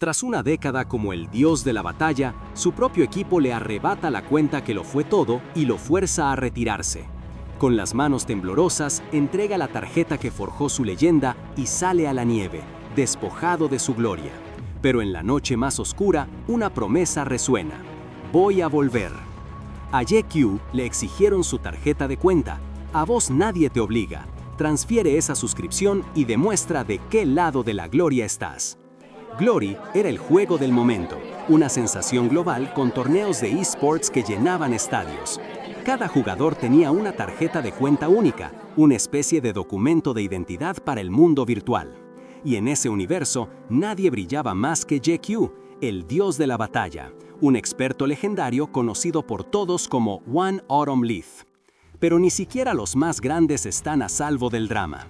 Tras una década como el dios de la batalla, su propio equipo le arrebata la cuenta que lo fue todo y lo fuerza a retirarse. Con las manos temblorosas, entrega la tarjeta que forjó su leyenda y sale a la nieve, despojado de su gloria. Pero en la noche más oscura, una promesa resuena: voy a volver. A JQ le exigieron su tarjeta de cuenta. A vos nadie te obliga. Transfiere esa suscripción y demuestra de qué lado de la gloria estás. Glory era el juego del momento, una sensación global con torneos de eSports que llenaban estadios. Cada jugador tenía una tarjeta de cuenta única, una especie de documento de identidad para el mundo virtual. Y en ese universo, nadie brillaba más que JQ, el dios de la batalla, un experto legendario conocido por todos como One Autumn Leaf. Pero ni siquiera los más grandes están a salvo del drama.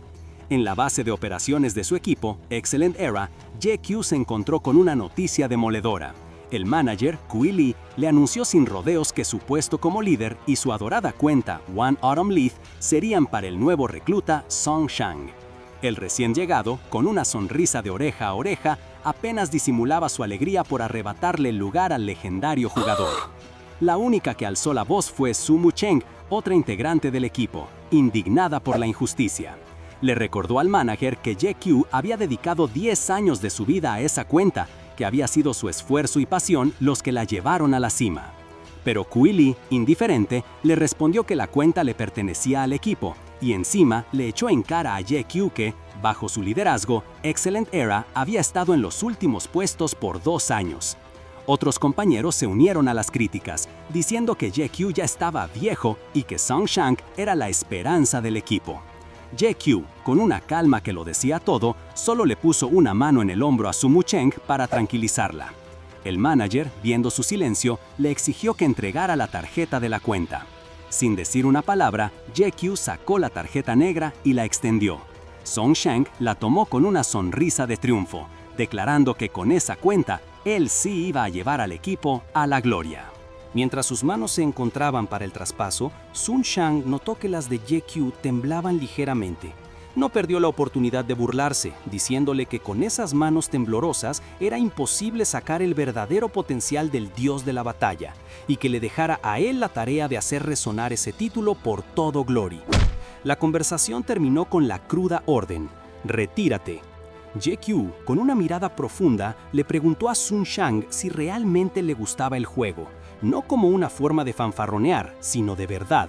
En la base de operaciones de su equipo, Excellent Era, JQ se encontró con una noticia demoledora. El manager, Kui Lee, le anunció sin rodeos que su puesto como líder y su adorada cuenta One Autumn Leaf serían para el nuevo recluta Song Shang. El recién llegado, con una sonrisa de oreja a oreja, apenas disimulaba su alegría por arrebatarle el lugar al legendario jugador. La única que alzó la voz fue Su Mucheng, otra integrante del equipo, indignada por la injusticia. Le recordó al manager que JQ había dedicado 10 años de su vida a esa cuenta, que había sido su esfuerzo y pasión los que la llevaron a la cima. Pero Kui Lee, indiferente, le respondió que la cuenta le pertenecía al equipo, y encima le echó en cara a JQ que, bajo su liderazgo, Excellent Era había estado en los últimos puestos por 2 años. Otros compañeros se unieron a las críticas, diciendo que JQ ya estaba viejo y que Song Shang era la esperanza del equipo. JQ, con una calma que lo decía todo, solo le puso una mano en el hombro a Su Mucheng para tranquilizarla. El manager, viendo su silencio, le exigió que entregara la tarjeta de la cuenta. Sin decir una palabra, JQ sacó la tarjeta negra y la extendió. Song Shang la tomó con una sonrisa de triunfo, declarando que con esa cuenta, él sí iba a llevar al equipo a la gloria. Mientras sus manos se encontraban para el traspaso, Sun Shang notó que las de JQ temblaban ligeramente. No perdió la oportunidad de burlarse, diciéndole que con esas manos temblorosas era imposible sacar el verdadero potencial del dios de la batalla, y que le dejara a él la tarea de hacer resonar ese título por todo Glory. La conversación terminó con la cruda orden: retírate. JQ, con una mirada profunda, le preguntó a Sun Shang si realmente le gustaba el juego, no como una forma de fanfarronear, sino de verdad.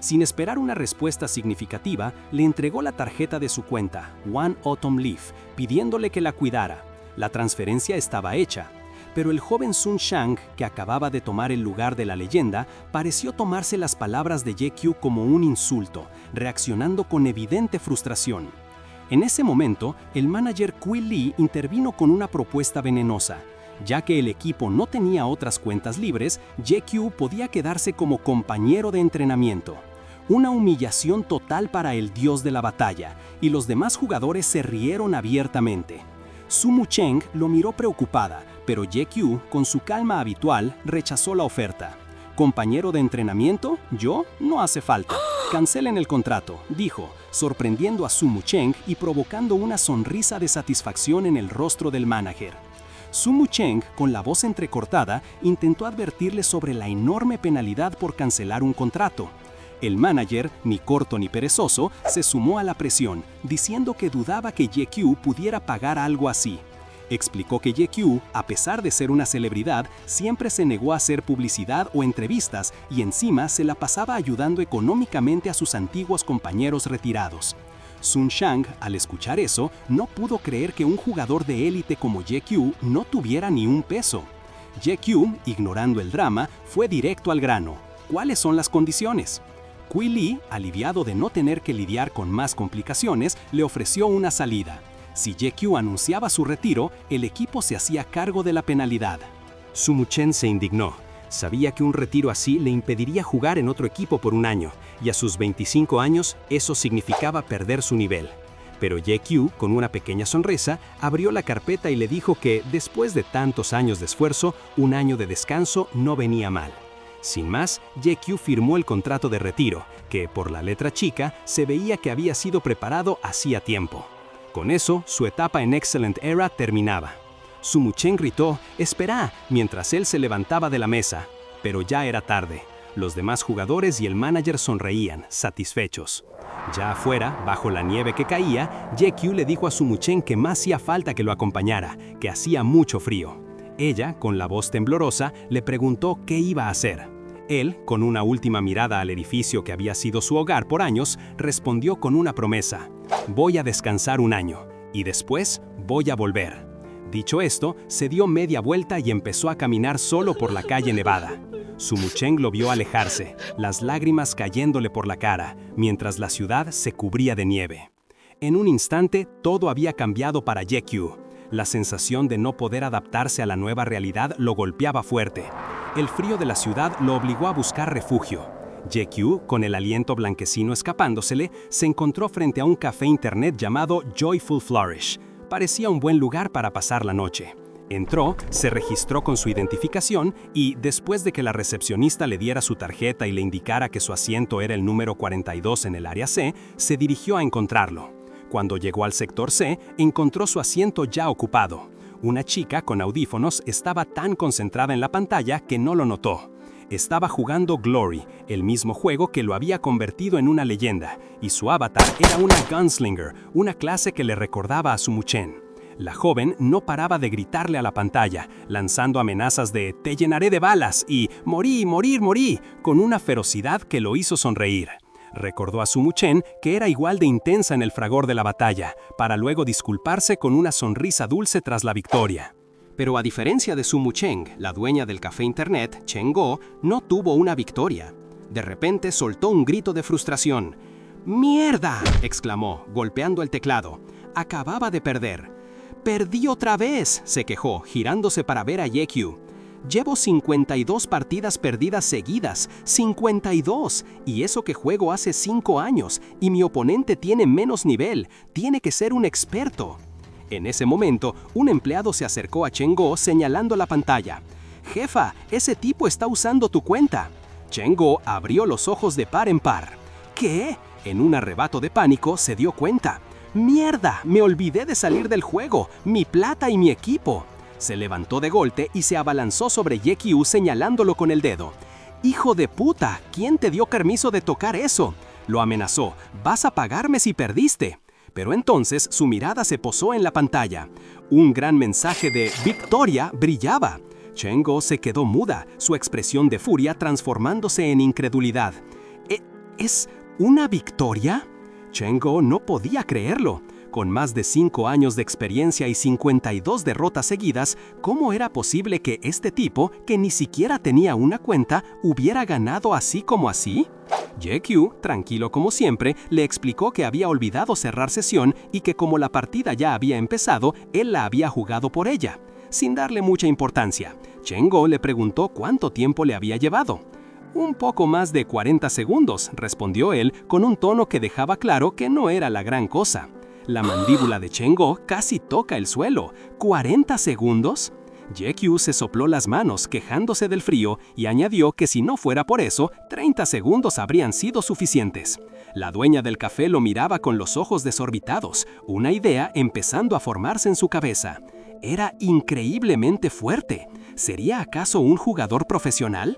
Sin esperar una respuesta significativa, le entregó la tarjeta de su cuenta, One Autumn Leaf, pidiéndole que la cuidara. La transferencia estaba hecha, pero el joven Sun Shang, que acababa de tomar el lugar de la leyenda, pareció tomarse las palabras de JQ como un insulto, reaccionando con evidente frustración. En ese momento, el manager Kui Lee intervino con una propuesta venenosa. Ya que el equipo no tenía otras cuentas libres, JQ podía quedarse como compañero de entrenamiento. Una humillación total para el dios de la batalla, y los demás jugadores se rieron abiertamente. Su Mucheng lo miró preocupada, pero JQ, con su calma habitual, rechazó la oferta. ¿Compañero de entrenamiento? ¿Yo? No hace falta. Cancelen el contrato, dijo, sorprendiendo a Su Mucheng y provocando una sonrisa de satisfacción en el rostro del manager. Su Mucheng, con la voz entrecortada, intentó advertirle sobre la enorme penalidad por cancelar un contrato. El manager, ni corto ni perezoso, se sumó a la presión, diciendo que dudaba que JQ pudiera pagar algo así. Explicó que JQ, a pesar de ser una celebridad, siempre se negó a hacer publicidad o entrevistas y encima se la pasaba ayudando económicamente a sus antiguos compañeros retirados. Sun Shang, al escuchar eso, no pudo creer que un jugador de élite como JQ no tuviera ni un peso. JQ, ignorando el drama, fue directo al grano. ¿Cuáles son las condiciones? Kui Lee, aliviado de no tener que lidiar con más complicaciones, le ofreció una salida. Si JQ anunciaba su retiro, el equipo se hacía cargo de la penalidad. Su Mucheng se indignó. Sabía que un retiro así le impediría jugar en otro equipo por un año, y a sus 25 años eso significaba perder su nivel. Pero JQ, con una pequeña sonrisa, abrió la carpeta y le dijo que, después de tantos años de esfuerzo, un año de descanso no venía mal. Sin más, JQ firmó el contrato de retiro, que, por la letra chica, se veía que había sido preparado hacía tiempo. Con eso, su etapa en Excellent Era terminaba. Su Chen gritó, «¡Espera!», mientras él se levantaba de la mesa. Pero ya era tarde. Los demás jugadores y el manager sonreían, satisfechos. Ya afuera, bajo la nieve que caía, Ye-Kyu le dijo a Su Chen que más hacía falta que lo acompañara, que hacía mucho frío. Ella, con la voz temblorosa, le preguntó qué iba a hacer. Él, con una última mirada al edificio que había sido su hogar por años, respondió con una promesa: «Voy a descansar un año, y después voy a volver». Dicho esto, se dio media vuelta y empezó a caminar solo por la calle nevada. Su Chen lo vio alejarse, las lágrimas cayéndole por la cara, mientras la ciudad se cubría de nieve. En un instante, todo había cambiado para Ye-Kyu. La sensación de no poder adaptarse a la nueva realidad lo golpeaba fuerte. El frío de la ciudad lo obligó a buscar refugio. Ye-Kyu, con el aliento blanquecino escapándosele, se encontró frente a un café internet llamado Joyful Flourish. Parecía un buen lugar para pasar la noche. Entró, se registró con su identificación y, después de que la recepcionista le diera su tarjeta y le indicara que su asiento era el número 42 en el área C, se dirigió a encontrarlo. Cuando llegó al sector C, encontró su asiento ya ocupado. Una chica con audífonos estaba tan concentrada en la pantalla que no lo notó. Estaba jugando Glory, el mismo juego que lo había convertido en una leyenda, y su avatar era una Gunslinger, una clase que le recordaba a Su Chen. La joven no paraba de gritarle a la pantalla, lanzando amenazas de «te llenaré de balas» y «morí, morir, morí», con una ferocidad que lo hizo sonreír. Recordó a Su Chen que era igual de intensa en el fragor de la batalla, para luego disculparse con una sonrisa dulce tras la victoria. Pero a diferencia de Su Chen, la dueña del café internet, Chen Go, no tuvo una victoria. De repente soltó un grito de frustración. «¡Mierda!», exclamó, golpeando el teclado. Acababa de perder. «¡Perdí otra vez!», se quejó, girándose para ver a Ye-Kyu. «Llevo 52 partidas perdidas seguidas, 52, y eso que juego hace 5 años, y mi oponente tiene menos nivel, tiene que ser un experto». En ese momento, un empleado se acercó a Chen Go señalando la pantalla. «Jefa, ese tipo está usando tu cuenta». Chen Go abrió los ojos de par en par. «¿Qué?». En un arrebato de pánico se dio cuenta. «¡Mierda! Me olvidé de salir del juego, mi plata y mi equipo». Se levantó de golpe y se abalanzó sobre Ye-Kyu señalándolo con el dedo. «¡Hijo de puta! ¿Quién te dio permiso de tocar eso?», lo amenazó. «Vas a pagarme si perdiste». Pero entonces su mirada se posó en la pantalla. Un gran mensaje de «Victoria» brillaba. Chen Go se quedó muda, su expresión de furia transformándose en incredulidad. ¿Es una victoria?». Chen Go no podía creerlo. Con más de 5 años de experiencia y 52 derrotas seguidas, ¿cómo era posible que este tipo, que ni siquiera tenía una cuenta, hubiera ganado así como así? Ye-Kyu, tranquilo como siempre, le explicó que había olvidado cerrar sesión y que como la partida ya había empezado, él la había jugado por ella. Sin darle mucha importancia, Chen Go le preguntó cuánto tiempo le había llevado. «Un poco más de 40 segundos», respondió él con un tono que dejaba claro que no era la gran cosa. La mandíbula de Chen Go casi toca el suelo. ¿40 segundos? Ye-Kyu se sopló las manos, quejándose del frío, y añadió que si no fuera por eso, 30 segundos habrían sido suficientes. La dueña del café lo miraba con los ojos desorbitados, una idea empezando a formarse en su cabeza. Era increíblemente fuerte. ¿Sería acaso un jugador profesional?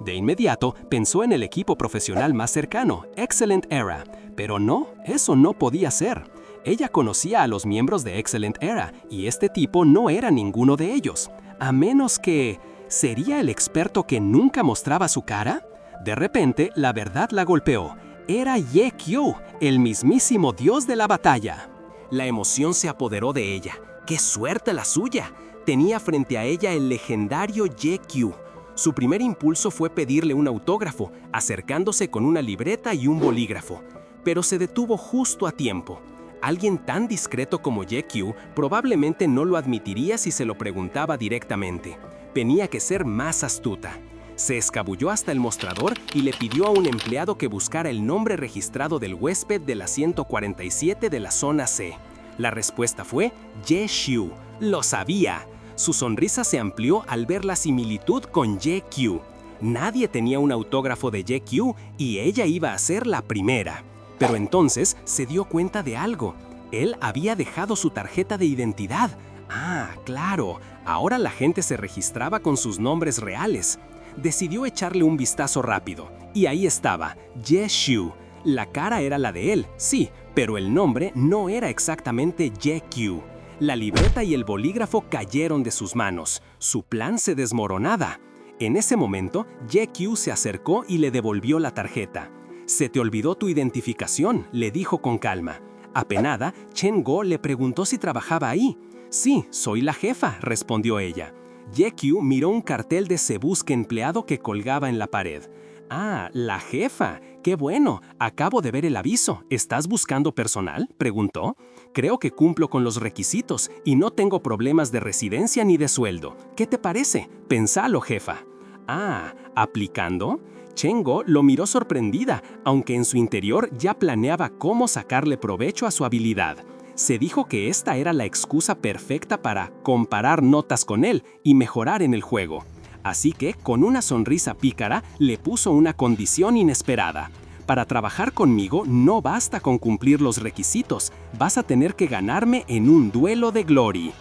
De inmediato pensó en el equipo profesional más cercano, Excellent Era, pero no, eso no podía ser. Ella conocía a los miembros de Excellent Era y este tipo no era ninguno de ellos, a menos que... ¿sería el experto que nunca mostraba su cara? De repente, la verdad la golpeó. Era Ye-Kyu, el mismísimo dios de la batalla. La emoción se apoderó de ella. ¡Qué suerte la suya! Tenía frente a ella el legendario Ye-Kyu. Su primer impulso fue pedirle un autógrafo, acercándose con una libreta y un bolígrafo. Pero se detuvo justo a tiempo. Alguien tan discreto como Ye-Kyu probablemente no lo admitiría si se lo preguntaba directamente. Tenía que ser más astuta. Se escabulló hasta el mostrador y le pidió a un empleado que buscara el nombre registrado del huésped del asiento 47 de la zona C. La respuesta fue Ye-Xiu. ¡Lo sabía! Su sonrisa se amplió al ver la similitud con Ye-Kyu. Nadie tenía un autógrafo de Ye-Kyu y ella iba a ser la primera. Pero entonces se dio cuenta de algo. Él había dejado su tarjeta de identidad. Ah, claro, ahora la gente se registraba con sus nombres reales. Decidió echarle un vistazo rápido, y ahí estaba, Ye Xiu. La cara era la de él, sí, pero el nombre no era exactamente Ye Qiu. La libreta y el bolígrafo cayeron de sus manos. Su plan se desmoronaba. En ese momento, Ye Qiu se acercó y le devolvió la tarjeta. «Se te olvidó tu identificación», le dijo con calma. Apenada, Chen Go le preguntó si trabajaba ahí. «Sí, soy la jefa», respondió ella. Ye Qiu miró un cartel de «Se busca empleado» que colgaba en la pared. «Ah, la jefa. ¡Qué bueno! Acabo de ver el aviso. ¿Estás buscando personal?», preguntó. «Creo que cumplo con los requisitos y no tengo problemas de residencia ni de sueldo. ¿Qué te parece? Pensalo, jefa». «Ah, ¿aplicando?». Chen Go lo miró sorprendida, aunque en su interior ya planeaba cómo sacarle provecho a su habilidad. Se dijo que esta era la excusa perfecta para comparar notas con él y mejorar en el juego. Así que, con una sonrisa pícara, le puso una condición inesperada. «Para trabajar conmigo no basta con cumplir los requisitos, vas a tener que ganarme en un duelo de Glory».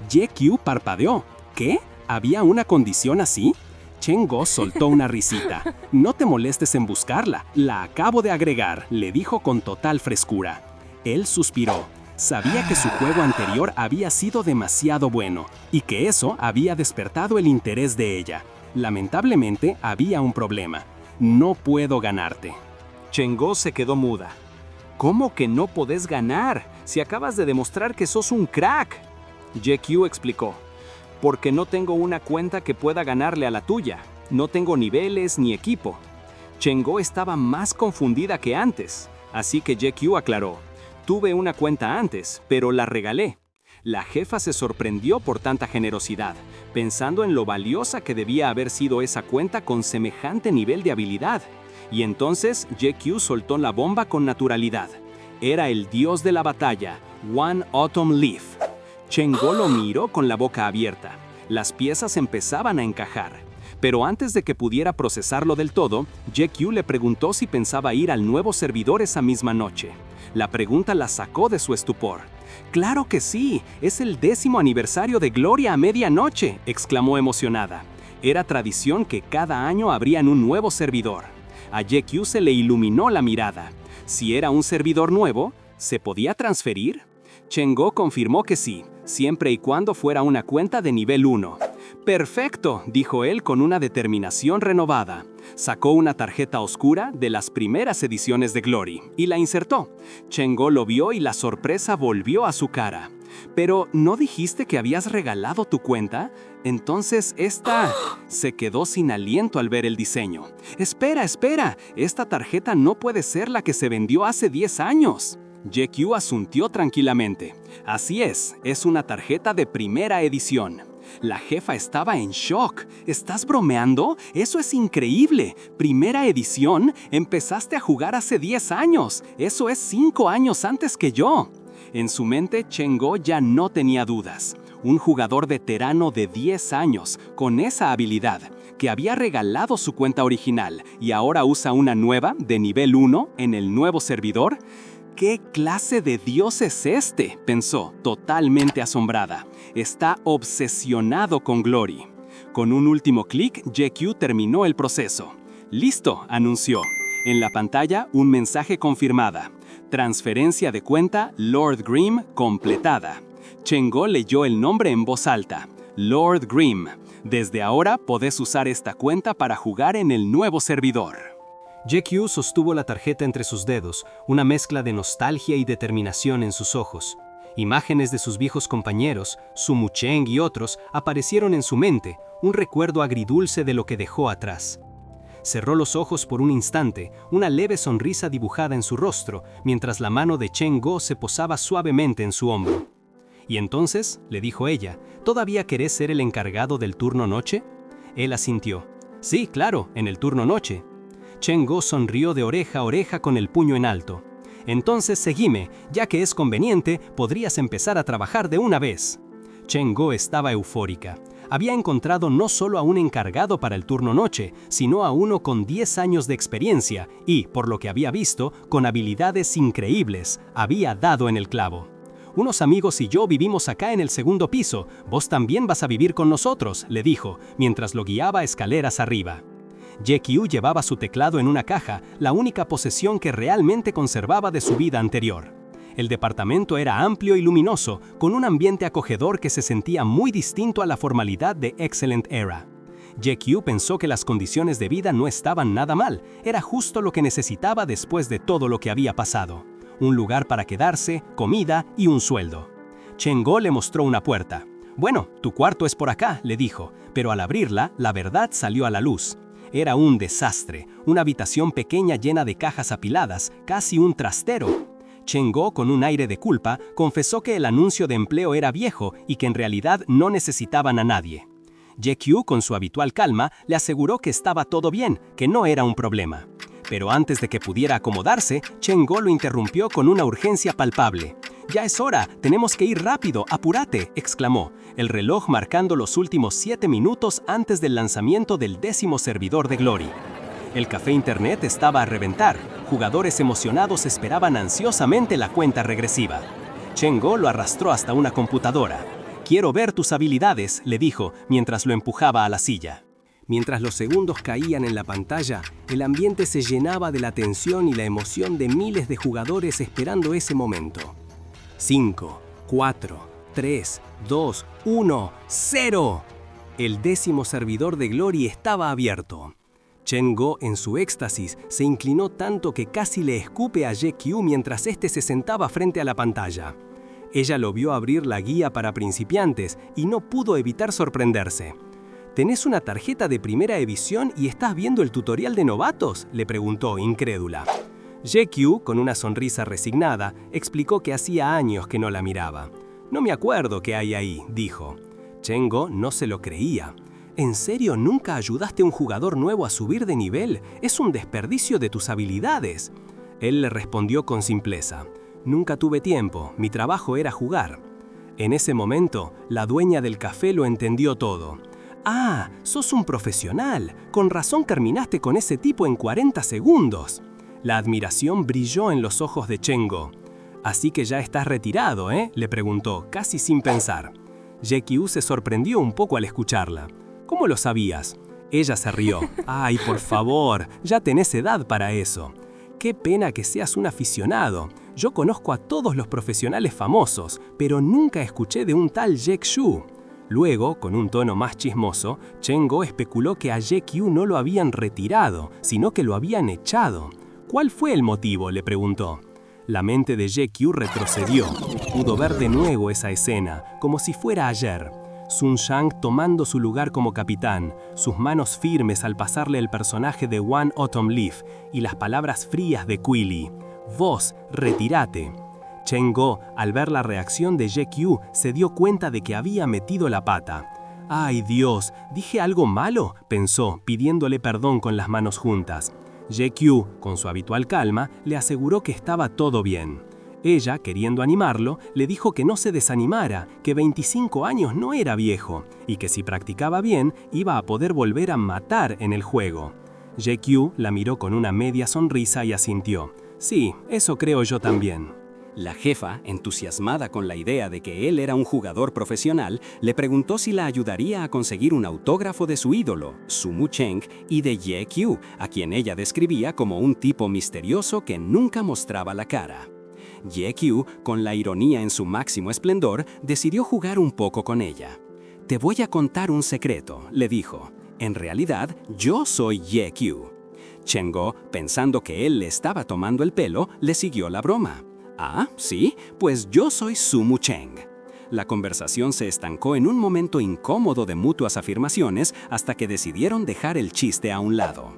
Ye Qiu parpadeó. ¿Qué? ¿Había una condición así? Chen Go soltó una risita. «No te molestes en buscarla, la acabo de agregar», le dijo con total frescura. Él suspiró. Sabía que su juego anterior había sido demasiado bueno y que eso había despertado el interés de ella. Lamentablemente, había un problema. «No puedo ganarte». Chen Go se quedó muda. «¿Cómo que no podés ganar? Si acabas de demostrar que sos un crack». Ye Qiu explicó. «Porque no tengo una cuenta que pueda ganarle a la tuya. No tengo niveles ni equipo». Chen Go estaba más confundida que antes, así que Ye Qiu aclaró. «Tuve una cuenta antes, pero la regalé». La jefa se sorprendió por tanta generosidad, pensando en lo valiosa que debía haber sido esa cuenta con semejante nivel de habilidad. Y entonces Ye Qiu soltó la bomba con naturalidad. Era el dios de la batalla, One Autumn Leaf. Chen Go lo miró con la boca abierta. Las piezas empezaban a encajar. Pero antes de que pudiera procesarlo del todo, Ye Qiu le preguntó si pensaba ir al nuevo servidor esa misma noche. La pregunta la sacó de su estupor. «¡Claro que sí! ¡Es el 10º aniversario de Gloria a medianoche!», exclamó emocionada. Era tradición que cada año abrían un nuevo servidor. A Ye Qiu se le iluminó la mirada. Si era un servidor nuevo, ¿se podía transferir? Chen Go confirmó que sí, siempre y cuando fuera una cuenta de nivel 1. «Perfecto», dijo él con una determinación renovada. Sacó una tarjeta oscura de las primeras ediciones de Glory y la insertó. Chen Go lo vio y la sorpresa volvió a su cara. «¿Pero no dijiste que habías regalado tu cuenta? Entonces esta...» Se quedó sin aliento al ver el diseño. «Espera, espera, esta tarjeta no puede ser la que se vendió hace 10 años». Ye Qiu asintió tranquilamente. «Así es una tarjeta de primera edición». La jefa estaba en shock. «¿Estás bromeando? ¡Eso es increíble! ¿Primera edición? Empezaste a jugar hace 10 años. Eso es 5 años antes que yo». En su mente, Chen Go ya no tenía dudas. Un jugador veterano de 10 años, con esa habilidad, que había regalado su cuenta original y ahora usa una nueva, de nivel 1, en el nuevo servidor. «¿Qué clase de dios es este?», pensó, totalmente asombrada. «Está obsesionado con Glory». Con un último clic, Ye Qiu terminó el proceso. «Listo», anunció. En la pantalla, un mensaje confirmada. «Transferencia de cuenta Lord Grimm completada». Chen Go leyó el nombre en voz alta. «Lord Grimm. Desde ahora podés usar esta cuenta para jugar en el nuevo servidor». Ye Qiu sostuvo la tarjeta entre sus dedos, una mezcla de nostalgia y determinación en sus ojos. Imágenes de sus viejos compañeros, Su Mucheng y otros, aparecieron en su mente, un recuerdo agridulce de lo que dejó atrás. Cerró los ojos por un instante, una leve sonrisa dibujada en su rostro, mientras la mano de Chen Go se posaba suavemente en su hombro. «¿Y entonces?», le dijo ella, «¿todavía querés ser el encargado del turno noche?». Él asintió. «Sí, claro, en el turno noche». Chen Go sonrió de oreja a oreja con el puño en alto. «Entonces seguime, ya que es conveniente, podrías empezar a trabajar de una vez». Chen Go estaba eufórica. Había encontrado no solo a un encargado para el turno noche, sino a uno con 10 años de experiencia y, por lo que había visto, con habilidades increíbles. Había dado en el clavo. Unos amigos y yo vivimos acá en el segundo piso. Vos también vas a vivir con nosotros, le dijo, mientras lo guiaba escaleras arriba. Jae-kyu llevaba su teclado en una caja, la única posesión que realmente conservaba de su vida anterior. El departamento era amplio y luminoso, con un ambiente acogedor que se sentía muy distinto a la formalidad de Excellent Era. Jae-kyu pensó que las condiciones de vida no estaban nada mal, era justo lo que necesitaba después de todo lo que había pasado. Un lugar para quedarse, comida y un sueldo. Cheng-go le mostró una puerta. «Bueno, tu cuarto es por acá», le dijo, pero al abrirla, la verdad salió a la luz. Era un desastre, una habitación pequeña llena de cajas apiladas, casi un trastero. Cheng-go, con un aire de culpa, confesó que el anuncio de empleo era viejo y que en realidad no necesitaban a nadie. Jae-kyu, con su habitual calma, le aseguró que estaba todo bien, que no era un problema. Pero antes de que pudiera acomodarse, Cheng-go lo interrumpió con una urgencia palpable. «Ya es hora, tenemos que ir rápido, apúrate», exclamó, el reloj marcando los últimos 7 minutos antes del lanzamiento del 10º servidor de Glory. El café internet estaba a reventar, jugadores emocionados esperaban ansiosamente la cuenta regresiva. Cheng-go lo arrastró hasta una computadora. «Quiero ver tus habilidades», le dijo, mientras lo empujaba a la silla. Mientras los segundos caían en la pantalla, el ambiente se llenaba de la tensión y la emoción de miles de jugadores esperando ese momento. 5, 4, 3, 2, 1, 0. El 10º servidor de Glory estaba abierto. Cheng-go, en su éxtasis, se inclinó tanto que casi le escupe a Jae-kyu mientras este se sentaba frente a la pantalla. Ella lo vio abrir la guía para principiantes y no pudo evitar sorprenderse. «¿Tenés una tarjeta de primera edición y estás viendo el tutorial de novatos?», le preguntó, incrédula. Jae-kyu, con una sonrisa resignada, explicó que hacía años que no la miraba. «No me acuerdo qué hay ahí», dijo. Cheng-go no se lo creía. «¿En serio nunca ayudaste a un jugador nuevo a subir de nivel? Es un desperdicio de tus habilidades». Él le respondió con simpleza. «Nunca tuve tiempo, mi trabajo era jugar». En ese momento, la dueña del café lo entendió todo. «Ah, sos un profesional. Con razón terminaste con ese tipo en 40 segundos». La admiración brilló en los ojos de Cheng-go. «Así que ya estás retirado, ¿eh?», le preguntó, casi sin pensar. Jae-kyu se sorprendió un poco al escucharla. «¿Cómo lo sabías?». Ella se rió. «Ay, por favor, ya tenés edad para eso. Qué pena que seas un aficionado. Yo conozco a todos los profesionales famosos, pero nunca escuché de un tal Jae-kyu». Luego, con un tono más chismoso, Cheng-go especuló que a Jae-kyu no lo habían retirado, sino que lo habían echado. «¿Cuál fue el motivo?», le preguntó. La mente de Jae-kyu retrocedió. Pudo ver de nuevo esa escena, como si fuera ayer. Sun-shang tomando su lugar como capitán, sus manos firmes al pasarle el personaje de One Autumn Leaf y las palabras frías de Quilly. «Vos, retírate». Cheng-go, al ver la reacción de Jae-kyu, se dio cuenta de que había metido la pata. «Ay Dios, ¿dije algo malo?», pensó, pidiéndole perdón con las manos juntas. Jae-kyu, con su habitual calma, le aseguró que estaba todo bien. Ella, queriendo animarlo, le dijo que no se desanimara, que 25 años no era viejo, y que si practicaba bien, iba a poder volver a matar en el juego. Jae-kyu la miró con una media sonrisa y asintió. «Sí, eso creo yo también». La jefa, entusiasmada con la idea de que él era un jugador profesional, le preguntó si la ayudaría a conseguir un autógrafo de su ídolo, Sumu Cheng, y de Jae-kyu, a quien ella describía como un tipo misterioso que nunca mostraba la cara. Jae-kyu, con la ironía en su máximo esplendor, decidió jugar un poco con ella. «Te voy a contar un secreto», le dijo. «En realidad, yo soy Jae-kyu». Cheng-go, pensando que él le estaba tomando el pelo, le siguió la broma. «Ah, ¿sí? Pues yo soy Sumu Cheng». La conversación se estancó en un momento incómodo de mutuas afirmaciones hasta que decidieron dejar el chiste a un lado.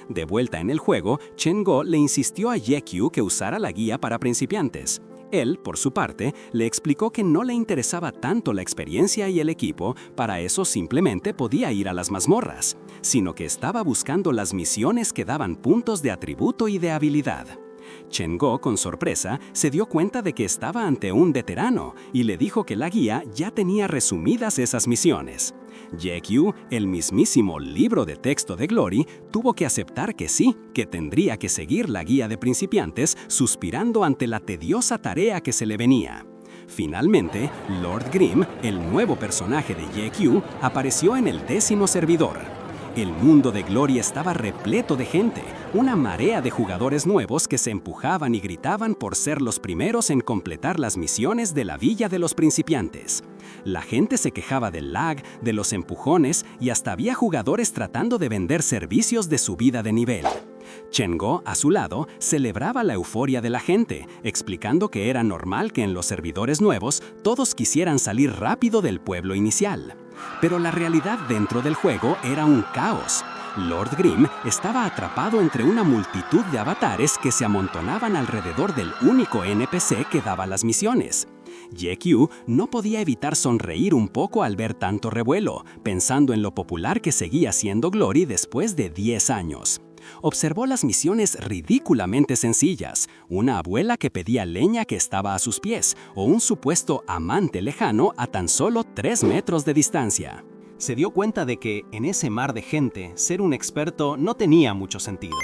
De vuelta en el juego, Cheng-go le insistió a Jae-kyu que usara la guía para principiantes. Él, por su parte, le explicó que no le interesaba tanto la experiencia y el equipo, para eso simplemente podía ir a las mazmorras, sino que estaba buscando las misiones que daban puntos de atributo y de habilidad. Cheng-go, con sorpresa, se dio cuenta de que estaba ante un veterano y le dijo que la guía ya tenía resumidas esas misiones. Jae-kyu, el mismísimo libro de texto de Glory, tuvo que aceptar que sí, que tendría que seguir la guía de principiantes, suspirando ante la tediosa tarea que se le venía. Finalmente, Lord Grimm, el nuevo personaje de JQ, apareció en el 10º servidor. El mundo de Glory estaba repleto de gente, una marea de jugadores nuevos que se empujaban y gritaban por ser los primeros en completar las misiones de la Villa de los Principiantes. La gente se quejaba del lag, de los empujones y hasta había jugadores tratando de vender servicios de subida de nivel. Chen-Go, a su lado, celebraba la euforia de la gente, explicando que era normal que en los servidores nuevos todos quisieran salir rápido del pueblo inicial. Pero la realidad dentro del juego era un caos. Lord Grimm estaba atrapado entre una multitud de avatares que se amontonaban alrededor del único NPC que daba las misiones. JQ no podía evitar sonreír un poco al ver tanto revuelo, pensando en lo popular que seguía siendo Glory después de 10 años. Observó las misiones ridículamente sencillas, una abuela que pedía leña que estaba a sus pies, o un supuesto amante lejano a tan solo 3 metros de distancia. Se dio cuenta de que, en ese mar de gente, ser un experto no tenía mucho sentido.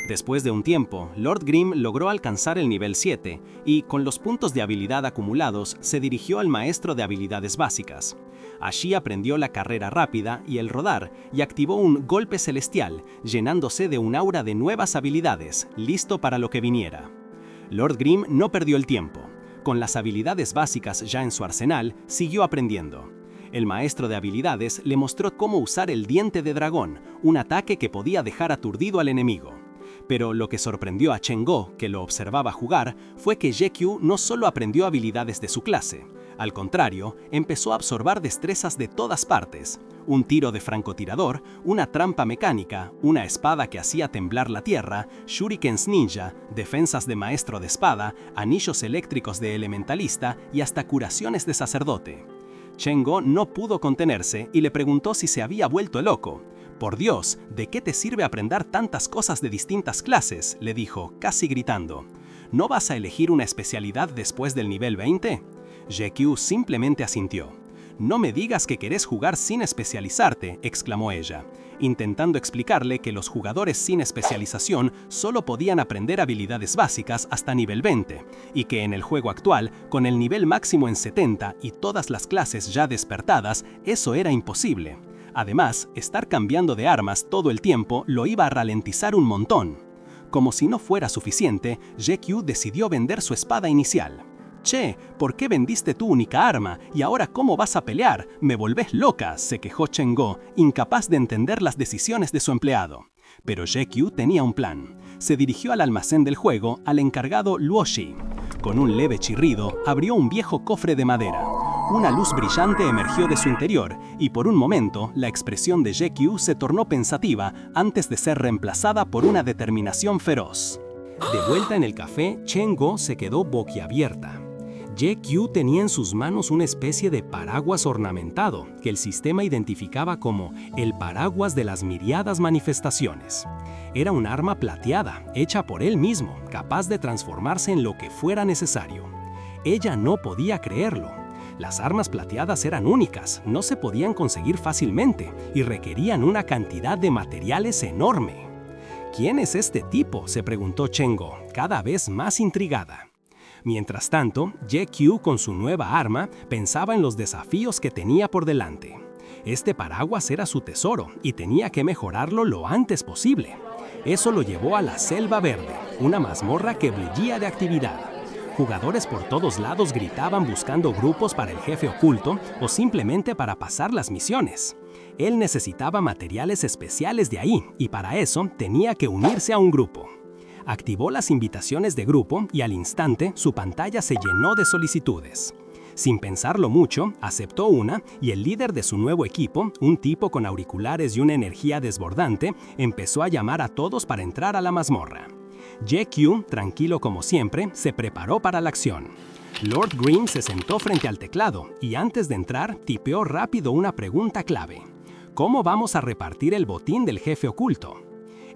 Después de un tiempo, Lord Grimm logró alcanzar el nivel 7 y, con los puntos de habilidad acumulados, se dirigió al maestro de habilidades básicas. Allí aprendió la carrera rápida y el rodar y activó un golpe celestial, llenándose de un aura de nuevas habilidades, listo para lo que viniera. Lord Grimm no perdió el tiempo. Con las habilidades básicas ya en su arsenal, siguió aprendiendo. El maestro de habilidades le mostró cómo usar el diente de dragón, un ataque que podía dejar aturdido al enemigo. Pero lo que sorprendió a Chen-Go, que lo observaba jugar, fue que JQ no solo aprendió habilidades de su clase. Al contrario, empezó a absorber destrezas de todas partes. Un tiro de francotirador, una trampa mecánica, una espada que hacía temblar la tierra, shurikens ninja, defensas de maestro de espada, anillos eléctricos de elementalista y hasta curaciones de sacerdote. Chen-Go no pudo contenerse y le preguntó si se había vuelto loco. «Por Dios, ¿de qué te sirve aprender tantas cosas de distintas clases?», le dijo, casi gritando. «¿No vas a elegir una especialidad después del nivel 20? JQ simplemente asintió. «No me digas que querés jugar sin especializarte», exclamó ella, intentando explicarle que los jugadores sin especialización solo podían aprender habilidades básicas hasta nivel 20, y que en el juego actual, con el nivel máximo en 70 y todas las clases ya despertadas, eso era imposible. Además, estar cambiando de armas todo el tiempo lo iba a ralentizar un montón. Como si no fuera suficiente, JQ decidió vender su espada inicial. «Che, ¿por qué vendiste tu única arma? ¿Y ahora cómo vas a pelear? Me volvés loca», se quejó Chen-Go, incapaz de entender las decisiones de su empleado. Pero JQ tenía un plan. Se dirigió al almacén del juego, al encargado Luoshi. Con un leve chirrido, abrió un viejo cofre de madera. Una luz brillante emergió de su interior, y por un momento, la expresión de JQ se tornó pensativa antes de ser reemplazada por una determinación feroz. De vuelta en el café, Chen-Go se quedó boquiabierta. JQ tenía en sus manos una especie de paraguas ornamentado, que el sistema identificaba como el paraguas de las miriadas manifestaciones. Era un arma plateada, hecha por él mismo, capaz de transformarse en lo que fuera necesario. Ella no podía creerlo. Las armas plateadas eran únicas, no se podían conseguir fácilmente y requerían una cantidad de materiales enorme. «¿Quién es este tipo?», se preguntó Chen-Go, cada vez más intrigada. Mientras tanto, JQ con su nueva arma pensaba en los desafíos que tenía por delante. Este paraguas era su tesoro y tenía que mejorarlo lo antes posible. Eso lo llevó a la Selva Verde, una mazmorra que bullía de actividad. Jugadores por todos lados gritaban buscando grupos para el jefe oculto o simplemente para pasar las misiones. Él necesitaba materiales especiales de ahí y para eso tenía que unirse a un grupo. Activó las invitaciones de grupo y al instante su pantalla se llenó de solicitudes. Sin pensarlo mucho, aceptó una y el líder de su nuevo equipo, un tipo con auriculares y una energía desbordante, empezó a llamar a todos para entrar a la mazmorra. JQ, tranquilo como siempre, se preparó para la acción. Lord Grimm se sentó frente al teclado y antes de entrar tipeó rápido una pregunta clave. ¿Cómo vamos a repartir el botín del jefe oculto?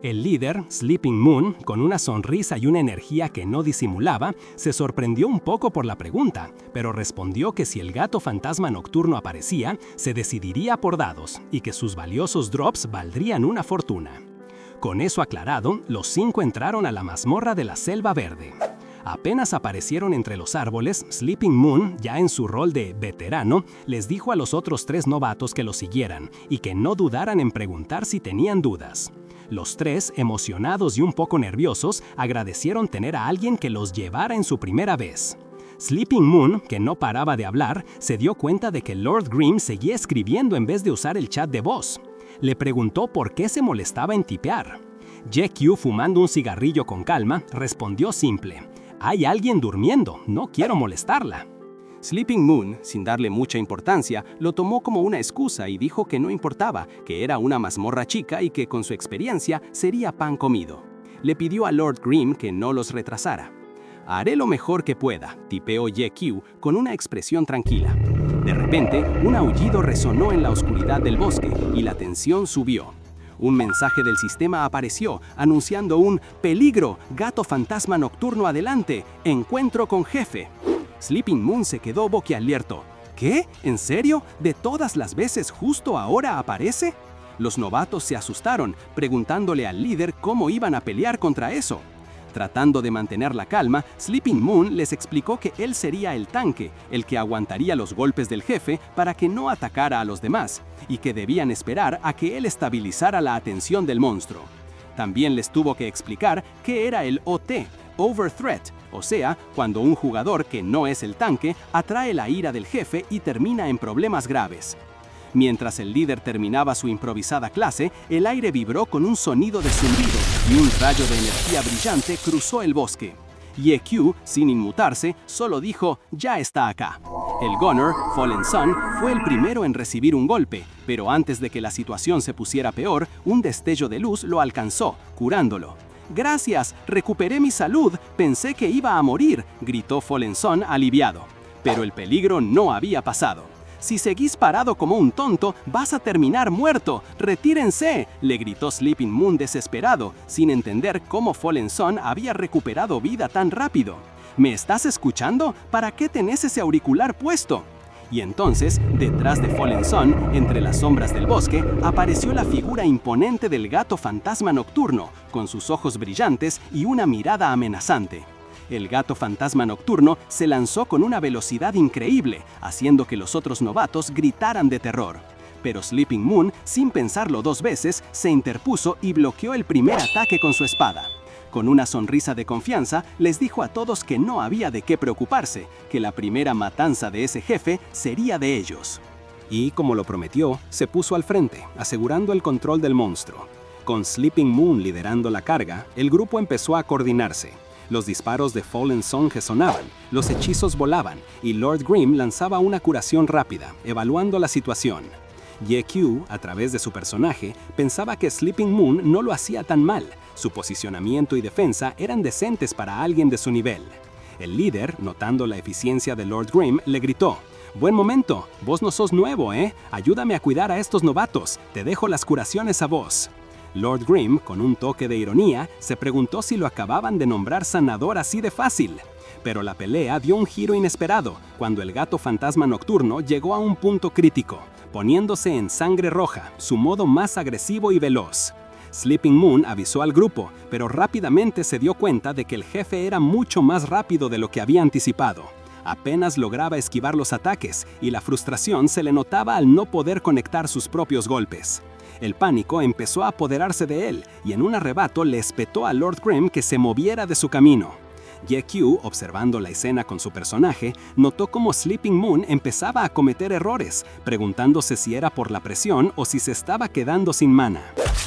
El líder, Sleeping Moon, con una sonrisa y una energía que no disimulaba, se sorprendió un poco por la pregunta, pero respondió que si el gato fantasma nocturno aparecía, se decidiría por dados y que sus valiosos drops valdrían una fortuna. Con eso aclarado, los 5 entraron a la mazmorra de la Selva Verde. Apenas aparecieron entre los árboles, Sleeping Moon, ya en su rol de veterano, les dijo a los otros 3 novatos que lo siguieran y que no dudaran en preguntar si tenían dudas. Los 3, emocionados y un poco nerviosos, agradecieron tener a alguien que los llevara en su primera vez. Sleeping Moon, que no paraba de hablar, se dio cuenta de que Lord Grimm seguía escribiendo en vez de usar el chat de voz. Le preguntó por qué se molestaba en tipear. GQ, fumando un cigarrillo con calma, respondió simple: «Hay alguien durmiendo, no quiero molestarla». Sleeping Moon, sin darle mucha importancia, lo tomó como una excusa y dijo que no importaba, que era una mazmorra chica y que con su experiencia sería pan comido. Le pidió a Lord Grimm que no los retrasara. «Haré lo mejor que pueda», tipeó GQ con una expresión tranquila. De repente, un aullido resonó en la oscuridad del bosque y la tensión subió. Un mensaje del sistema apareció, anunciando un «Peligro, gato fantasma nocturno adelante, encuentro con jefe». Sleeping Moon se quedó boquiabierto. ¿Qué? ¿En serio? ¿De todas las veces justo ahora aparece? Los novatos se asustaron, preguntándole al líder cómo iban a pelear contra eso. Tratando de mantener la calma, Sleeping Moon les explicó que él sería el tanque, el que aguantaría los golpes del jefe para que no atacara a los demás, y que debían esperar a que él estabilizara la atención del monstruo. También les tuvo que explicar qué era el OT, Over Threat, o sea, cuando un jugador que no es el tanque atrae la ira del jefe y termina en problemas graves. Mientras el líder terminaba su improvisada clase, el aire vibró con un sonido de zumbido y un rayo de energía brillante cruzó el bosque. GQ, sin inmutarse, solo dijo: «Ya está acá». El Gunner, Fallen Sun, fue el primero en recibir un golpe, pero antes de que la situación se pusiera peor, un destello de luz lo alcanzó, curándolo. «Gracias, recuperé mi salud, pensé que iba a morir», gritó Fallen Sun aliviado. Pero el peligro no había pasado. «Si seguís parado como un tonto, vas a terminar muerto. ¡Retírense!», le gritó Sleeping Moon desesperado, sin entender cómo Fallen Sun había recuperado vida tan rápido. «¿Me estás escuchando? ¿Para qué tenés ese auricular puesto?». Y entonces, detrás de Fallen Sun, entre las sombras del bosque, apareció la figura imponente del gato fantasma nocturno, con sus ojos brillantes y una mirada amenazante. El gato fantasma nocturno se lanzó con una velocidad increíble, haciendo que los otros novatos gritaran de terror. Pero Sleeping Moon, sin pensarlo 2 veces, se interpuso y bloqueó el primer ataque con su espada. Con una sonrisa de confianza, les dijo a todos que no había de qué preocuparse, que la primera matanza de ese jefe sería de ellos. Y, como lo prometió, se puso al frente, asegurando el control del monstruo. Con Sleeping Moon liderando la carga, el grupo empezó a coordinarse. Los disparos de Fallen Sun resonaban, los hechizos volaban, y Lord Grimm lanzaba una curación rápida, evaluando la situación. GQ, a través de su personaje, pensaba que Sleeping Moon no lo hacía tan mal. Su posicionamiento y defensa eran decentes para alguien de su nivel. El líder, notando la eficiencia de Lord Grimm, le gritó: «Buen momento, vos no sos nuevo, ¿eh? Ayúdame a cuidar a estos novatos, te dejo las curaciones a vos». Lord Grimm, con un toque de ironía, se preguntó si lo acababan de nombrar sanador así de fácil. Pero la pelea dio un giro inesperado, cuando el gato fantasma nocturno llegó a un punto crítico, poniéndose en sangre roja, su modo más agresivo y veloz. Sleeping Moon avisó al grupo, pero rápidamente se dio cuenta de que el jefe era mucho más rápido de lo que había anticipado. Apenas lograba esquivar los ataques, y la frustración se le notaba al no poder conectar sus propios golpes. El pánico empezó a apoderarse de él, y en un arrebato le espetó a Lord Grimm que se moviera de su camino. GQ, observando la escena con su personaje, notó cómo Sleeping Moon empezaba a cometer errores, preguntándose si era por la presión o si se estaba quedando sin mana.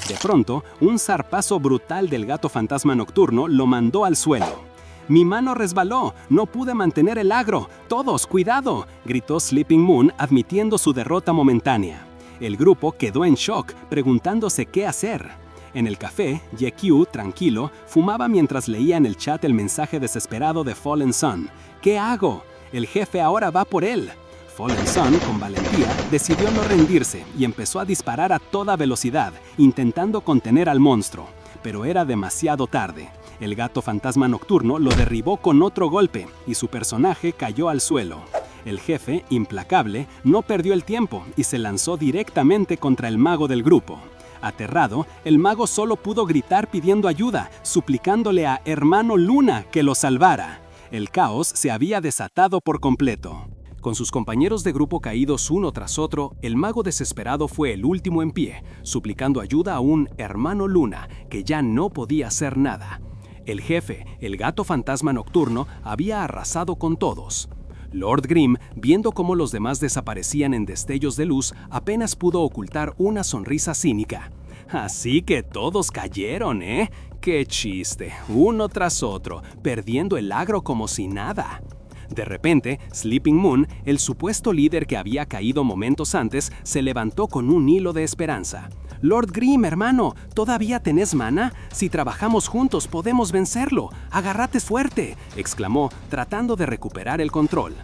De pronto, un zarpazo brutal del gato fantasma nocturno lo mandó al suelo. «Mi mano resbaló, no pude mantener el agro, todos, cuidado», gritó Sleeping Moon, admitiendo su derrota momentánea. El grupo quedó en shock, preguntándose qué hacer. En el café, GQ, tranquilo, fumaba mientras leía en el chat el mensaje desesperado de Fallen Sun. «¿Qué hago? El jefe ahora va por él». Fallen Sun, con valentía, decidió no rendirse y empezó a disparar a toda velocidad, intentando contener al monstruo. Pero era demasiado tarde. El gato fantasma nocturno lo derribó con otro golpe y su personaje cayó al suelo. El jefe, implacable, no perdió el tiempo y se lanzó directamente contra el mago del grupo. Aterrado, el mago solo pudo gritar pidiendo ayuda, suplicándole a Hermano Luna que lo salvara. El caos se había desatado por completo. Con sus compañeros de grupo caídos uno tras otro, el mago desesperado fue el último en pie, suplicando ayuda a un hermano Luna, que ya no podía hacer nada. El jefe, el gato fantasma nocturno, había arrasado con todos. Lord Grimm, viendo cómo los demás desaparecían en destellos de luz, apenas pudo ocultar una sonrisa cínica. Así que todos cayeron, ¿eh? ¡Qué chiste! Uno tras otro, perdiendo el agro como si nada. De repente, Sleeping Moon, el supuesto líder que había caído momentos antes, se levantó con un hilo de esperanza. «Lord Grimm, hermano, ¿todavía tenés mana? Si trabajamos juntos podemos vencerlo. ¡Agárrate fuerte!», exclamó, tratando de recuperar el control.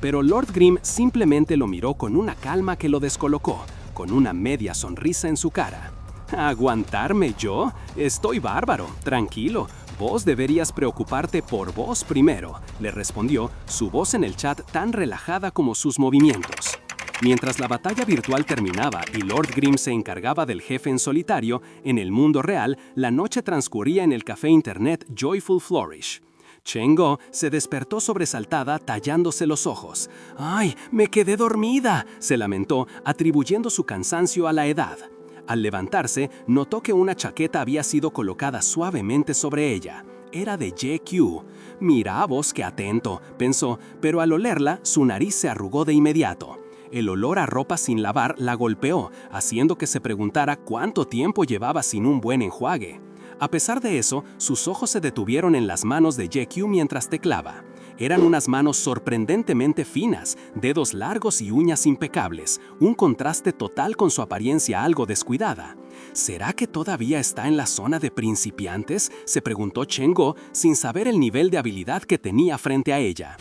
Pero Lord Grimm simplemente lo miró con una calma que lo descolocó, con una media sonrisa en su cara. «¿Aguantarme yo? Estoy bárbaro, tranquilo. Vos deberías preocuparte por vos primero», le respondió, su voz en el chat tan relajada como sus movimientos. Mientras la batalla virtual terminaba y Lord Grimm se encargaba del jefe en solitario, en el mundo real, la noche transcurría en el café internet Joyful Flourish. Cheng-Go se despertó sobresaltada, tallándose los ojos. «¡Ay, me quedé dormida!», se lamentó, atribuyendo su cansancio a la edad. Al levantarse, notó que una chaqueta había sido colocada suavemente sobre ella. Era de JQ. «Mira vos qué atento», pensó, pero al olerla, su nariz se arrugó de inmediato. El olor a ropa sin lavar la golpeó, haciendo que se preguntara cuánto tiempo llevaba sin un buen enjuague. A pesar de eso, sus ojos se detuvieron en las manos de JQ mientras teclaba. Eran unas manos sorprendentemente finas, dedos largos y uñas impecables, un contraste total con su apariencia algo descuidada. ¿Será que todavía está en la zona de principiantes?, se preguntó Cheng-Go sin saber el nivel de habilidad que tenía frente a ella.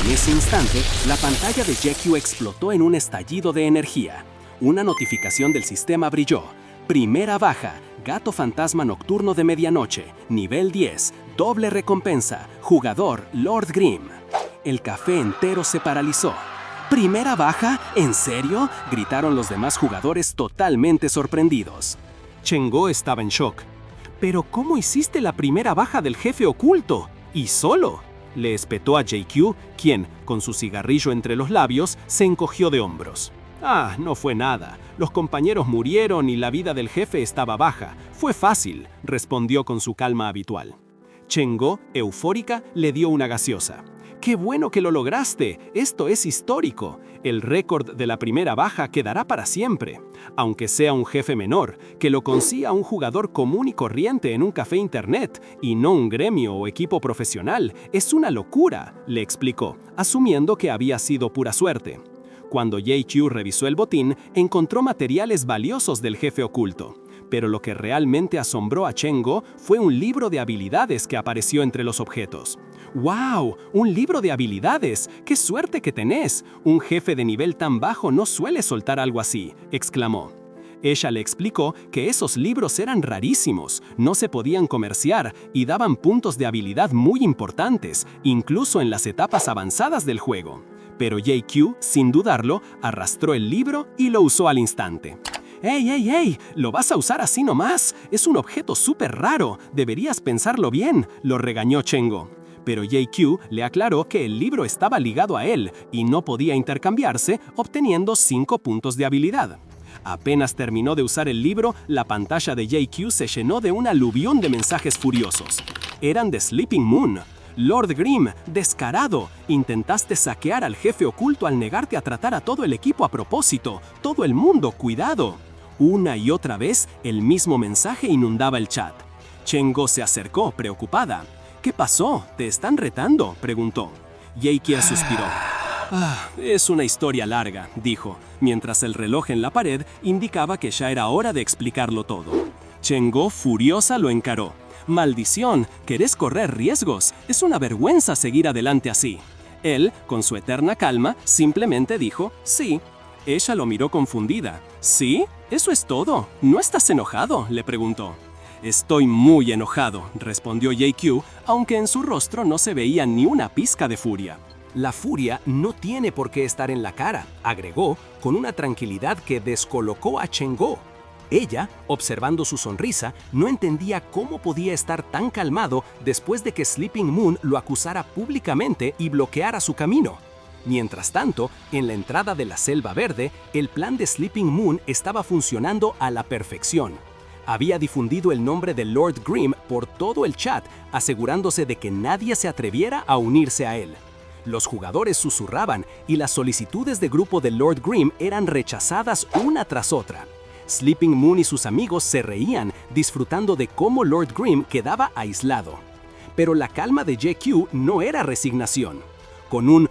En ese instante, la pantalla de JQ explotó en un estallido de energía. Una notificación del sistema brilló. Primera baja, gato fantasma nocturno de medianoche, nivel 10, doble recompensa, jugador Lord Grimm. El café entero se paralizó. ¿Primera baja? ¿En serio?, gritaron los demás jugadores totalmente sorprendidos. Cheng-Go estaba en shock. «¿Pero cómo hiciste la primera baja del jefe oculto? ¿Y solo?», le espetó a JQ, quien, con su cigarrillo entre los labios, se encogió de hombros. «Ah, no fue nada. Los compañeros murieron y la vida del jefe estaba baja. Fue fácil», respondió con su calma habitual. Cheng-Go, eufórica, le dio una gaseosa. «¡Qué bueno que lo lograste! Esto es histórico. El récord de la primera baja quedará para siempre. Aunque sea un jefe menor, que lo consiga un jugador común y corriente en un café internet, y no un gremio o equipo profesional, es una locura», le explicó, asumiendo que había sido pura suerte. Cuando JQ revisó el botín, encontró materiales valiosos del jefe oculto. Pero lo que realmente asombró a Cheng-Go fue un libro de habilidades que apareció entre los objetos. ¡Wow! ¡Un libro de habilidades! ¡Qué suerte que tenés! Un jefe de nivel tan bajo no suele soltar algo así, exclamó. Ella le explicó que esos libros eran rarísimos, no se podían comerciar y daban puntos de habilidad muy importantes, incluso en las etapas avanzadas del juego. Pero JQ, sin dudarlo, arrastró el libro y lo usó al instante. ¡Ey, ey, ey! ¿Lo vas a usar así nomás? Es un objeto súper raro, deberías pensarlo bien, lo regañó Cheng-Go. Pero JQ le aclaró que el libro estaba ligado a él y no podía intercambiarse, obteniendo 5 puntos de habilidad. Apenas terminó de usar el libro, la pantalla de JQ se llenó de un aluvión de mensajes furiosos. Eran de Sleeping Moon. «Lord Grimm, descarado, intentaste saquear al jefe oculto al negarte a tratar a todo el equipo a propósito. Todo el mundo, cuidado». Una y otra vez, el mismo mensaje inundaba el chat. Cheng-Go se acercó, preocupada. «¿Qué pasó? ¿Te están retando?», preguntó. JQ suspiró. «Es una historia larga», dijo, mientras el reloj en la pared indicaba que ya era hora de explicarlo todo. Cheng-Go, furiosa, lo encaró. «Maldición, ¿querés correr riesgos? Es una vergüenza seguir adelante así». Él, con su eterna calma, simplemente dijo, «Sí». Ella lo miró confundida. «¿Sí? ¿Eso es todo? ¿No estás enojado?», le preguntó. «Estoy muy enojado», respondió JQ, aunque en su rostro no se veía ni una pizca de furia. «La furia no tiene por qué estar en la cara», agregó, con una tranquilidad que descolocó a Cheng-Go. Ella, observando su sonrisa, no entendía cómo podía estar tan calmado después de que Sleeping Moon lo acusara públicamente y bloqueara su camino. Mientras tanto, en la entrada de la Selva Verde, el plan de Sleeping Moon estaba funcionando a la perfección. Había difundido el nombre de Lord Grimm por todo el chat, asegurándose de que nadie se atreviera a unirse a él. Los jugadores susurraban y las solicitudes de grupo de Lord Grimm eran rechazadas una tras otra. Sleeping Moon y sus amigos se reían, disfrutando de cómo Lord Grimm quedaba aislado. Pero la calma de JQ no era resignación. Con un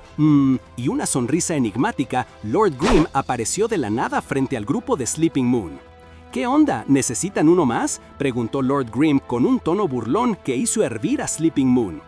y una sonrisa enigmática, Lord Grimm apareció de la nada frente al grupo de Sleeping Moon. ¿Qué onda? ¿Necesitan uno más?, preguntó Lord Grimm con un tono burlón que hizo hervir a Sleeping Moon.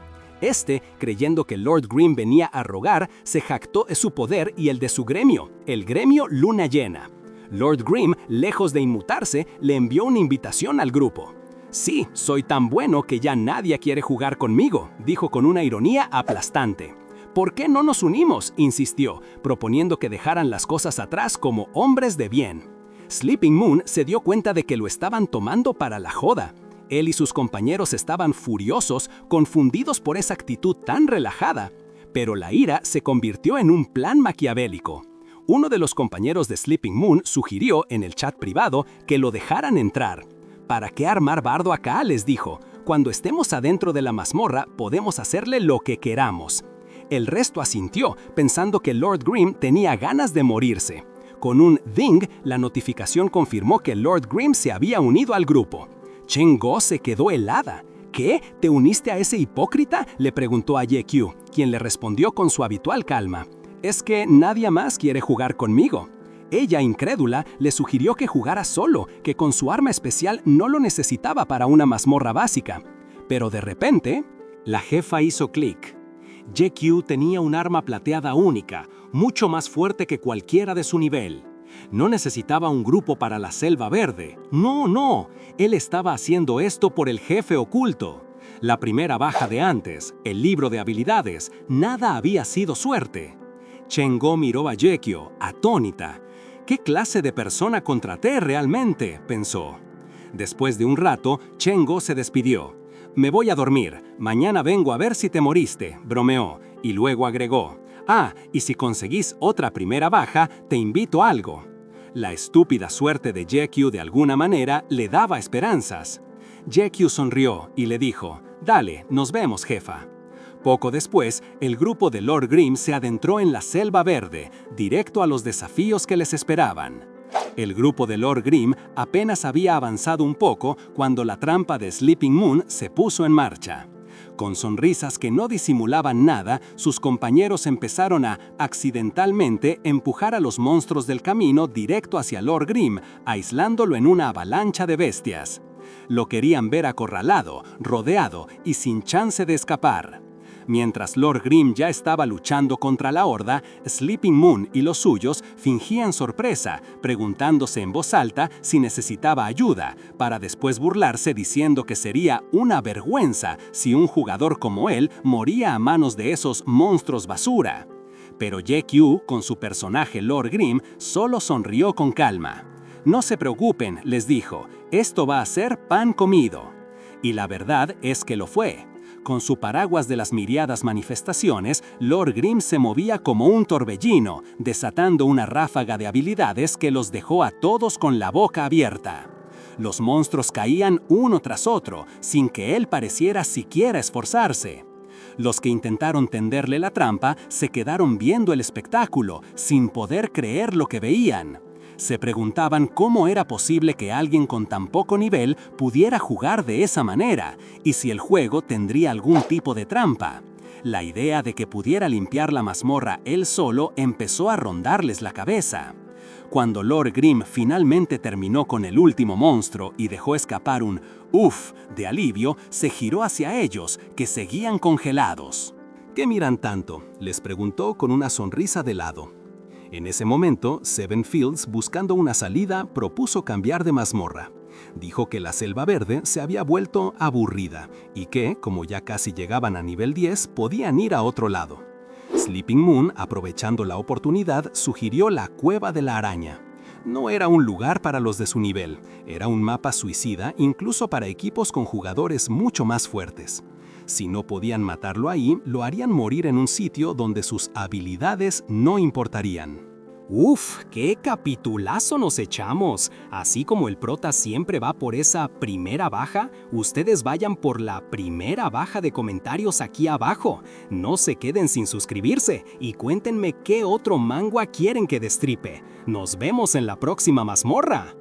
Creyendo que Lord Grimm venía a rogar, se jactó de su poder y el de su gremio, el gremio Luna Llena. Lord Grimm, lejos de inmutarse, le envió una invitación al grupo. «Sí, soy tan bueno que ya nadie quiere jugar conmigo», dijo con una ironía aplastante. «¿Por qué no nos unimos?», insistió, proponiendo que dejaran las cosas atrás como hombres de bien. Sleeping Moon se dio cuenta de que lo estaban tomando para la joda. Él y sus compañeros estaban furiosos, confundidos por esa actitud tan relajada. Pero la ira se convirtió en un plan maquiavélico. Uno de los compañeros de Sleeping Moon sugirió en el chat privado que lo dejaran entrar. «¿Para qué armar bardo acá?», les dijo. «Cuando estemos adentro de la mazmorra podemos hacerle lo que queramos». El resto asintió, pensando que Lord Grimm tenía ganas de morirse. Con un ding, la notificación confirmó que Lord Grimm se había unido al grupo. Chen-Go se quedó helada. «¿Qué? ¿Te uniste a ese hipócrita?», le preguntó a JQ, quien le respondió con su habitual calma. «Es que nadie más quiere jugar conmigo». Ella, incrédula, le sugirió que jugara solo, que con su arma especial no lo necesitaba para una mazmorra básica. Pero de repente, la jefa hizo clic. JQ tenía un arma plateada única, mucho más fuerte que cualquiera de su nivel. No necesitaba un grupo para la Selva Verde. No, él estaba haciendo esto por el jefe oculto. La primera baja de antes, el libro de habilidades, nada había sido suerte. Chen-Go miró a Jaekyo, atónita. «¿Qué clase de persona contraté realmente?», pensó. Después de un rato, Chen-Go se despidió. «Me voy a dormir, mañana vengo a ver si te moriste», bromeó, y luego agregó. «Ah, y si conseguís otra primera baja, te invito a algo». La estúpida suerte de Jaekyo de alguna manera le daba esperanzas. Jaekyo sonrió y le dijo: «Dale, nos vemos, jefa». Poco después, el grupo de Lord Grimm se adentró en la Selva Verde, directo a los desafíos que les esperaban. El grupo de Lord Grimm apenas había avanzado un poco cuando la trampa de Sleeping Moon se puso en marcha. Con sonrisas que no disimulaban nada, sus compañeros empezaron a, accidentalmente, empujar a los monstruos del camino directo hacia Lord Grimm, aislándolo en una avalancha de bestias. Lo querían ver acorralado, rodeado y sin chance de escapar. Mientras Lord Grimm ya estaba luchando contra la horda, Sleeping Moon y los suyos fingían sorpresa, preguntándose en voz alta si necesitaba ayuda, para después burlarse diciendo que sería una vergüenza si un jugador como él moría a manos de esos monstruos basura. Pero JQ, con su personaje Lord Grimm, solo sonrió con calma. «No se preocupen», les dijo, «esto va a ser pan comido». Y la verdad es que lo fue. Con su paraguas de las miriadas manifestaciones, Lord Grimm se movía como un torbellino, desatando una ráfaga de habilidades que los dejó a todos con la boca abierta. Los monstruos caían uno tras otro, sin que él pareciera siquiera esforzarse. Los que intentaron tenderle la trampa se quedaron viendo el espectáculo, sin poder creer lo que veían. Se preguntaban cómo era posible que alguien con tan poco nivel pudiera jugar de esa manera, y si el juego tendría algún tipo de trampa. La idea de que pudiera limpiar la mazmorra él solo empezó a rondarles la cabeza. Cuando Lord Grimm finalmente terminó con el último monstruo y dejó escapar un «uf» de alivio, se giró hacia ellos, que seguían congelados. «¿Qué miran tanto?», les preguntó con una sonrisa de lado. En ese momento, Seven Fields, buscando una salida, propuso cambiar de mazmorra. Dijo que la Selva Verde se había vuelto aburrida y que, como ya casi llegaban a nivel 10, podían ir a otro lado. Sleeping Moon, aprovechando la oportunidad, sugirió la Cueva de la Araña. No era un lugar para los de su nivel, era un mapa suicida incluso para equipos con jugadores mucho más fuertes. Si no podían matarlo ahí, lo harían morir en un sitio donde sus habilidades no importarían. ¡Uf! ¡Qué capitulazo nos echamos! Así como el prota siempre va por esa primera baja, ustedes vayan por la primera baja de comentarios aquí abajo. No se queden sin suscribirse y cuéntenme qué otro manga quieren que destripe. ¡Nos vemos en la próxima mazmorra!